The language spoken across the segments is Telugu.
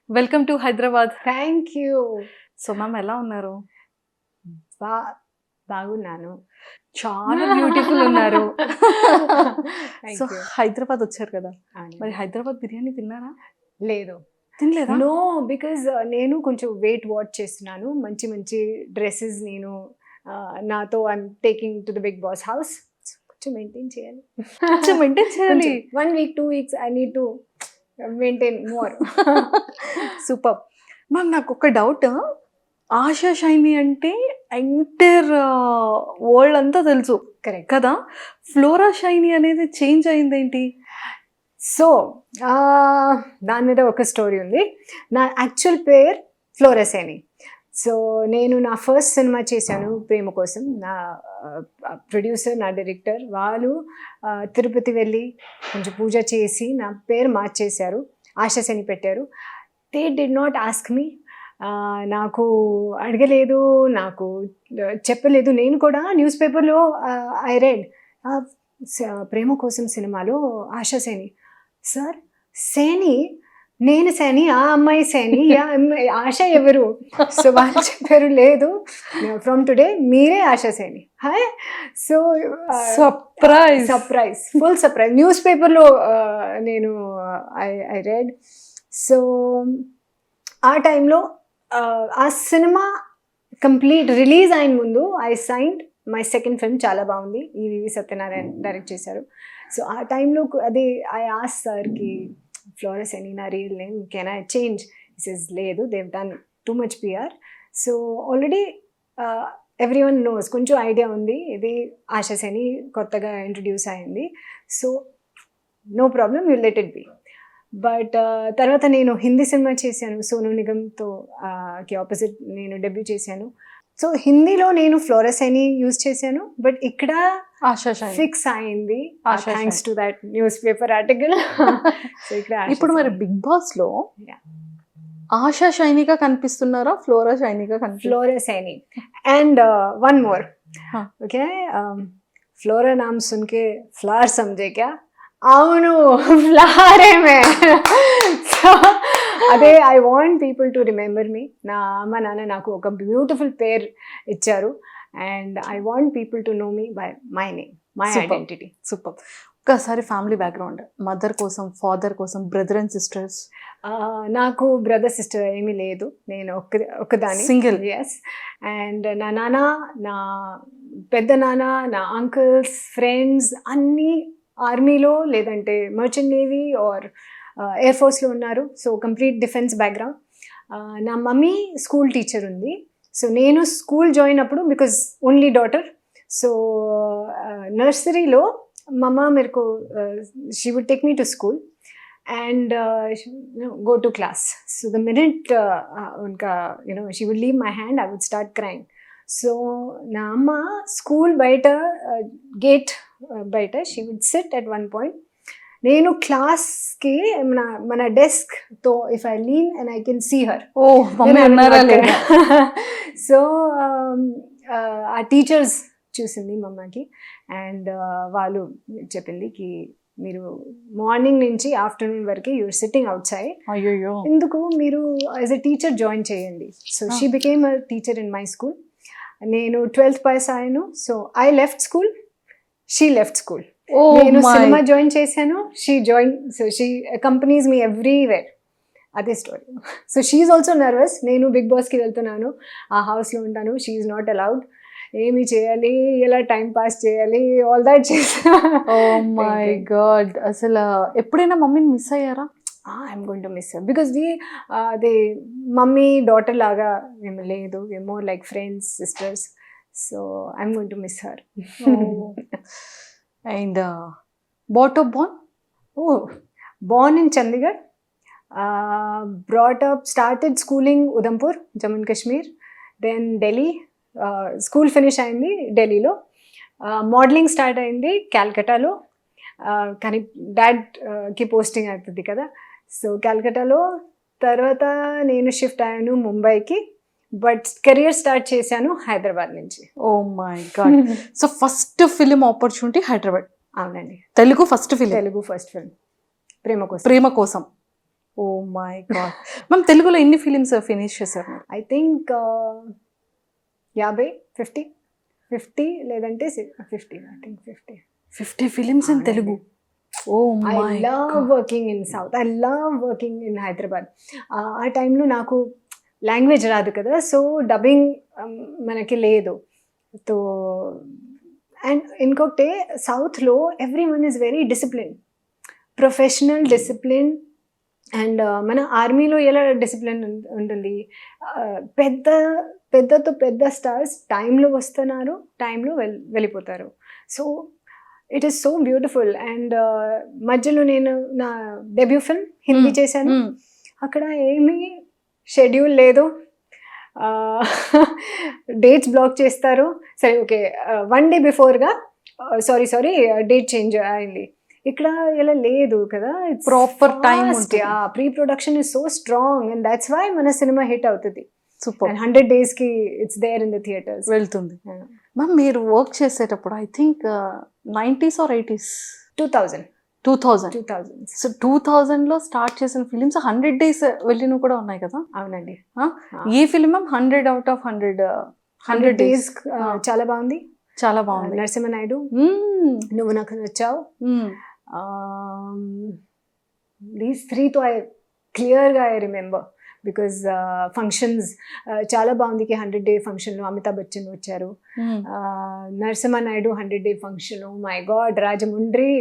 Welcome to Hyderabad. Thank you. So ma'am ఎలా ఉన్నారు? బాగున్నాను. చాలా బ్యూటిఫుల్ ఉన్నారు. Thank so you. హైదరాబాద్ వచ్చారు కదా, అవును. మరి హైదరాబాద్ బిర్యానీ తిన్నారా? లేదు, తినలేదా? నో, బికాజ్ నేను కొంచెం వెయిట్ వాచ్ చేస్తున్నాను. మంచి మంచి డ్రెస్సెస్ నేను నాతో I'm taking to the Big Boss house. కొంచెం మెయింటైన్ చేయాలి. కొంచెం మెయింటైన్ చేయాలి. 1 week 2 weeks I need to maintain more. Super ma'am. నాకు ఒక డౌట్, ఆశా షైని అంటే ఎంటైర్ వరల్డ్ అంతా తెలుసు కరెక్ట్ కదా, ఫ్లోరా షైని అనేది చేంజ్ అయింది ఏంటి? సో దాని మీద ఒక స్టోరీ ఉంది. నా యాక్చువల్ పేరు ఫ్లోరసేని. సో నేను నా ఫస్ట్ సినిమా చేశాను ప్రేమ కోసం. నా ప్రొడ్యూసర్, నా డైరెక్టర్ వాళ్ళు తిరుపతి వెళ్ళి కొంచెం పూజ చేసి నా పేరు మార్చేశారు, ఆశాసేని పెట్టారు. They did not ask me, నాకు అడగలేదు, నాకు చెప్పలేదు. నేను కూడా న్యూస్ పేపర్లో ఐ రెడ్ ప్రేమ కోసం సినిమాలో ఆశాసేని. సార్ సేని, నేను సేని, ఆ అమ్మాయి సేని, ఆశ ఎవరు? సో వాళ్ళు చెప్పారు, లేదు ఫ్రమ్ టుడే మీరే Asha Saini. Hi. So surprise, full surprise. News పేపర్లో నేను ఐ రెడ్. సో ఆ టైంలో ఆ సినిమా కంప్లీట్ రిలీజ్ అయిన ముందు I signed my second film. చాలా బాగుంది, ఈవి సత్యనారాయణ డైరెక్ట్ చేశారు. సో ఆ టైంలో అది ఐ ఆస్ సార్కి, ఫ్లోరసేని నా real name, can I change? ఇస్ లేదు, they've done too much PR. So already everyone knows, కొంచెం ఐడియా ఉంది ఇది ఆశాసేని కొత్తగా ఇంట్రడ్యూస్ అయింది. So no problem, you let it be. But తర్వాత నేను హిందీ సినిమా చేశాను, సోనూ నిగమ్తో కి ఆపోజిట్ నేను డెబ్యూ చేశాను. సో హిందీలో నేను ఫ్లోరసేని యూజ్ చేశాను, బట్ ఇక్కడ ఆశా షైని ఫిక్స్ అయింది Asha thanks to that newspaper article. So ఇక్కడ ఇప్పుడు మరి బిగ్ బాస్ లో Yeah. ఆశా షైనిగా కనిపిస్తున్నారా, ఫ్లోరా షైనిగా కనిపిస్తున్నారా? फ्लोरसेनी. एंड वन मोर, हाँ. ओके, फ्लोरा नाम सुन के फ्लावर समझे क्या? అవును, ఫ్లవరే మే. సో అదే I want people to remember me. నా అమ్మ నాన్న నాకు ఒక బ్యూటిఫుల్ పేరు ఇచ్చారు, and I want people to know me by my name, my Super. Identity. Super. ఒక్కసారి ఫ్యామిలీ బ్యాక్గ్రౌండ్, మదర్ కోసం, ఫాదర్ కోసం, బ్రదర్ అండ్ సిస్టర్స్. నాకు బ్రదర్ సిస్టర్ ఏమీ లేదు, నేను ఒకదాని సింగిల్. ఎస్. అండ్ నా నాన్న, నా పెద్ద నాన్న, నా అంకుల్స్, ఫ్రెండ్స్ అన్నీ ఆర్మీలో లేదంటే మర్చెంట్ నేవీ ఆర్ ఎయిర్ ఫోర్స్లో ఉన్నారు. So complete defence background. నా మమ్మీ స్కూల్ టీచర్ ఉంది. సో నేను స్కూల్ జాయిన్ అప్పుడు, బికాజ్ ఓన్లీ డాటర్, సో నర్సరీలో మమ్మ मेरे she would take me to school and go to class. So the minute unka she would leave my hand, I would start crying. So na amma school baita gate baita she would sit at one point. నేను క్లాస్ కి మన డెస్క్ తో if I lean and I can see her. Oh mummy ఉన్నారా లేదా? సో ఆ టీచర్స్ చూసింది మమ్మకి, అండ్ వాళ్ళు చెప్పింది కి మీరు మార్నింగ్ నుంచి ఆఫ్టర్నూన్ వరకు యూఆర్ సిట్టింగ్ అవుట్ సైడ్, అయ్యో ఎందుకు మీరు యాజ్ ఎ టీచర్ జాయిన్ చేయండి. So she became a teacher in my school. నేను 12th పాస్ అయ్యాను. So I left school, she left school. నేను సినిమా జాయిన్ చేశాను, she join. So she accompanies me everywhere. అదే story. So she also nervous. నేను బిగ్ బాస్కి వెళ్తున్నాను, ఆ హౌస్లో ఉంటాను, షీ ఈజ్ నాట్ అలౌడ్. ఏమి చేయాలి, ఎలా టైం పాస్ చేయాలి, ఆల్ దాట్ చేసా. Oh my god. అసలు ఎప్పుడైనా మమ్మీని మిస్ అయ్యారా? I'm going to miss her, because అది మమ్మీ డాటర్ లాగా మేము లేదు, more like friends, sisters. So I'm going to miss her. And but of born? Born in Chandigarh, brought up, started schooling Udhampur, Jammu and Kashmir, then Delhi. School finish అయింది ఢిల్లీలో. మోడలింగ్ స్టార్ట్ అయింది క్యాల్కటాలో, కానీ డాడ్కి పోస్టింగ్ అవుతుంది కదా. సో క్యాల్కటాలో తర్వాత నేను షిఫ్ట్ అయ్యాను ముంబైకి, బట్ కెరియర్ స్టార్ట్ చేశాను హైదరాబాద్ నుంచి. Oh my God. So first film opportunity Hyderabad? అవునండి, Telugu first film. Telugu first film Prema Kosam. Prema కోసం. ఓ మై గాడ్ మ్యామ్ తెలుగులో ఎన్ని ఫిలిమ్స్ ఫినిష్ చేశారు మీరు? ఐ థింక్ 50 లేదంటే 50 I think 50. 50 films in Telugu. Oh I my love working in south, I love working in Hyderabad. ఆ టైంలో నాకు లాంగ్వేజ్ రాదు కదా, సో డబ్బింగ్ మనకి లేదు. సో అండ్ ఇంకొకటి సౌత్లో everyone is very discipline, professional discipline. And మన ఆర్మీలో ఎలా డిసిప్లిన్ ఉంటుంది, పెద్ద స్టార్స్ టైంలో వస్తున్నారు, టైంలో వెళ్ళిపోతారు. So it is so beautiful. And మధ్యలో నేను నా డెబ్యూ ఫిల్మ్ హిందీ చేశాను. అక్కడ ఏమీ షెడ్యూల్ లేదు, డేట్స్ బ్లాక్ చేస్తారు. సరే ఓకే, 1 day బిఫోర్గా సారీ డేట్ చేంజ్ అయింది. ఇక్కడ ఇలా లేదు కదా, proper time. Pre production is so strong and that's why మన సినిమా హిట్ అవుతుంది. సూపర్. 100 days కి it's there in the theatres వెళ్తుంది. మ్యామ్ మీరు వర్క్ చేసేటప్పుడు I think 90s or 80s? 2000. So 2000లో స్టార్ట్ చేసిన ఫిలిమ్స్ 100 days వెళ్ళినవి కూడా ఉన్నాయి కదా? అవునండి. ఈ film ma'am 100 out of 100 days చాలా బాగుంది, చాలా బాగుంది. నరసింహనాయుడు, నువ్వు నాకు నచ్చావు. దీస్ 3 తో ఐ క్లియర్గా ఐ రిమెంబర్ బికాజ్ ఫంక్షన్స్ చాలా బాగుంది. 100 day ఫంక్షన్లో అమితాబ్ బచ్చన్ వచ్చారు. Narasimha Naidu 100 day function, my god, Rajahmundry.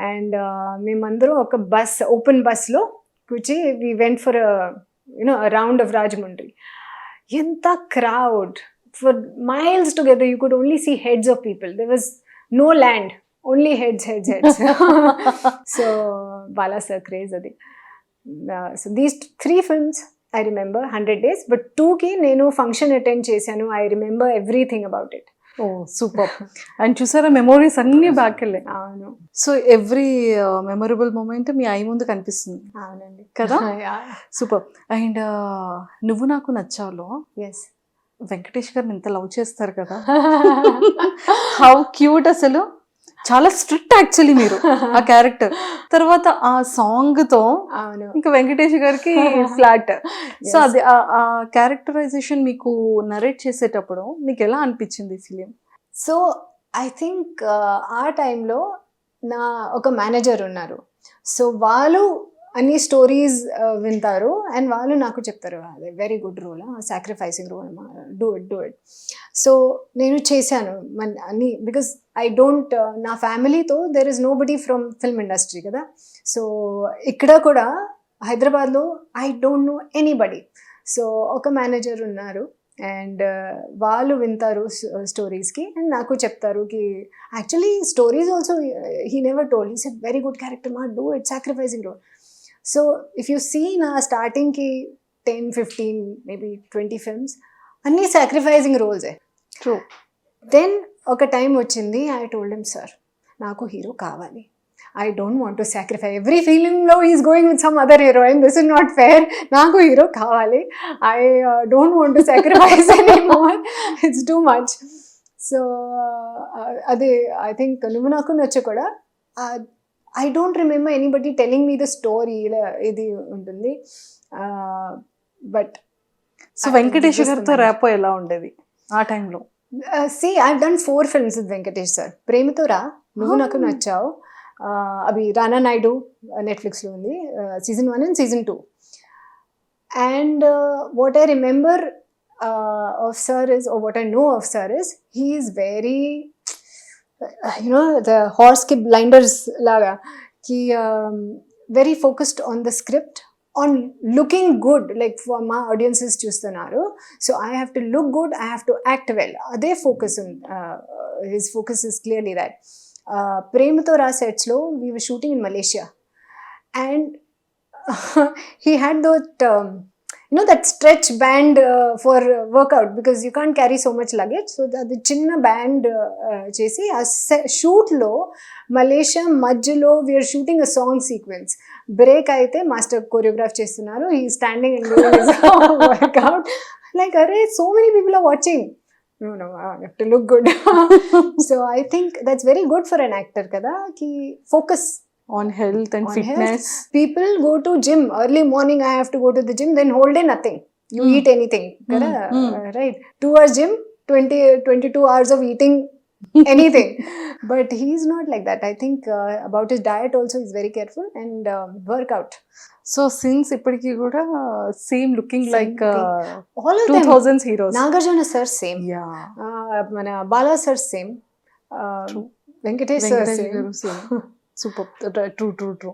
And మేమందరం ఒక బస్, ఓపెన్ బస్లో కూర్చి we went for round of Rajahmundry. ఎంత crowd, for miles together you could only see heads of people, there was no land, only heads. So bala sir craze adi. So these 3 films I remember 100 days, but 2 ki nenu function attend chesanu, I remember everything about it. Oh super. And చూసారా మెమోరీస్ అన్ని బ్యాక్ వెళ్ళాయి. అవును. సో ఎవ్రీ మెమొరబుల్ మూమెంట్ మీ ఐ ముందు కనిపిస్తుంది. అవునండి కదా? సూపర్. అండ్ నువ్వు నాకు నచ్చావులో ఎస్ వెంకటేష్ గారిని ఎంత లవ్ చేస్తారు కదా, హౌ క్యూట్. అసలు చాలా స్ట్రిక్ట్ యాక్చువల్లీ మీరు ఆ క్యారెక్టర్. తర్వాత ఆ సాంగ్ తో ఇంకా వెంకటేష్ గారికి ఫ్లాట్. సో అది ఆ క్యారెక్టరైజేషన్ మీకు నరేట్ చేసేటప్పుడు మీకు ఎలా అనిపించింది ఫిలిం? సో ఐ థింక్ ఆ టైంలో నా ఒక మేనేజర్ ఉన్నారు. సో వాళ్ళు అన్ని స్టోరీస్ వింటారు అండ్ వాళ్ళు నాకు చెప్తారు, అదే very good role, sacrificing role, do it. So నేను చేశాను అన్ని, బికాస్ ఐ డోంట్, నా ఫ్యామిలీతో there is nobody from film industry కదా. సో ఇక్కడ కూడా హైదరాబాద్లో I don't know anybody. So ఒక మేనేజర్ ఉన్నారు అండ్ వాళ్ళు వింటారు స్టోరీస్కి అండ్ నాకు చెప్తారు కి actually stories also he never told, he said very good character మా, do it, sacrificing role. So if you see నా స్టార్టింగ్కి 10, 15, maybe 20 films అన్నీ సాక్రిఫైసింగ్ రోల్సే. ట్రూ. దెన్ ఒక టైం వచ్చింది, ఐ టోల్డ్ హిమ్ సార్ నాకు హీరో కావాలి, I don't want to sacrifice, every ఫిలింలో is going with some other heroine, this is not fair, నాకు హీరో కావాలి, I don't want to sacrifice anymore, it's too much. So అదే ఐ థింక్ నువ్వు నాకు నచ్చు కూడా I don't remember anybody telling me the story ఇది ఉంటుంది. బట్ సో వెంకటేష్ గారితో ర్యాపో ఎలా ఉండేది ఆ టైంలో? See, I've done 4 films with Venkatesh sir. ప్రేమతో రా, నువ్వు నాకు నచ్చావు, అవి రానా నాయుడు నెట్ఫ్లిక్స్లో ఉంది, season 1 and season 2. And what I remember of sir is, or what I know of sir is, he is very the horse ki blinders laga ki very focused on the script, on looking good, like for my audiences chustunaru, so I have to look good, I have to act well, ade focus on his focus is clearly that. Premtho Ra sets lo we were shooting in Malaysia and he had that that stretch band for workout, because you can't carry so much luggage, so the chinna band chesi a shoot lo Malaysia majjalo we are shooting a song sequence, break aithe master choreograph chestunaru, he is standing and doing his workout, like array so many people are watching, no I have to look good. So I think that's very good for an actor kada ki focus on health and On fitness. people go to gym early morning. I have to go to the gym, then whole day nothing. You eat anything, right? 2 hours gym, 22 hours of eating anything. But he's not like that. I think about his diet also he's very careful, and workout. So since ఇప్పటికి కూడా same looking Same like All of them. 2000s heroes. Nagarjuna sir same. Yeah, Mana Bala sir same. True. Venkatesh sir Venkatesh same. గారు same. Super. True true true.